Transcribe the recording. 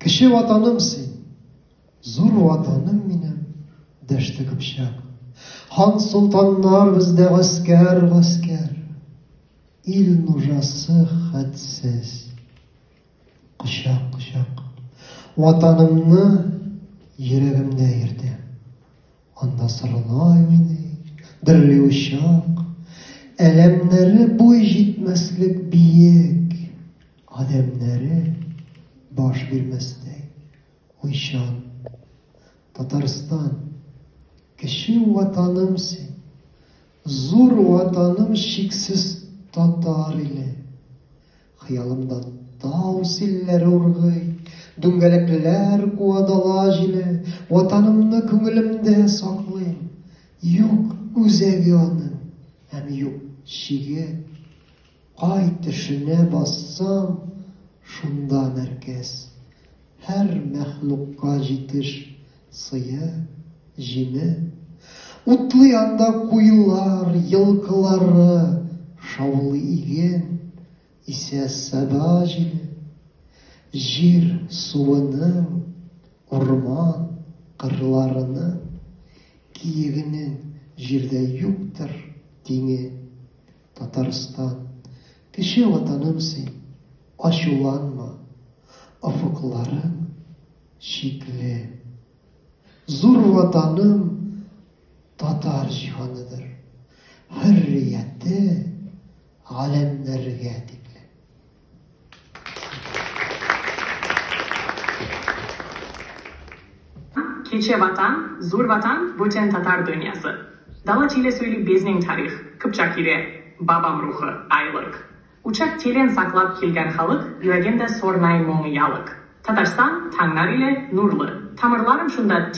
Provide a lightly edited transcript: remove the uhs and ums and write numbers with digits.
Кеше ватаным син, зур ватаным минем, дәшті Кыпчак. Хан солтаннар бездә гаскәр, ил нужасы хәдсез. Кочак, ватанымны йөрәгемдә йөртәм. Анда сырлай уйный, дерли учак, әләмнәре буй җитмәслек биек, адәмнәре баш бирмәстәй уйчан. Татарстан, кеше ватаным син, зур ватаным шиксез татар иле. Хыялымда тау селләре ургый, дүңгәләкләр куадала җиле, ватанымны күңелемдә саклыйм. Юк үзәге аның, һәм юк чиге. Кай төшенә бассам, шунда мәркәз. Һәр мәхлукка җитеш сыя, җиме. Утлы анда куйлар, йылкылары, шаулы иген, исә саба җиле. Җир суының, урман кырларының, киегенең җирдә юктыр тиңе. Татарстан, кеше ватаным син, ачуланма, офыкларың чикле. Зур ватаным татар җиһаныдыр, хөррияте галәмнәргә тикле. Keçe vatan, zur vatan, butun tatar dünyası. Dala çile söylü bezning tarih, Kıpçak ile babam ruhu aylık. Uçak telen saklap kelgan xalq, yuragimda sornay mo'ngi yaliq. Tatarstan tanglar ile nurli. Tamirlarim shunda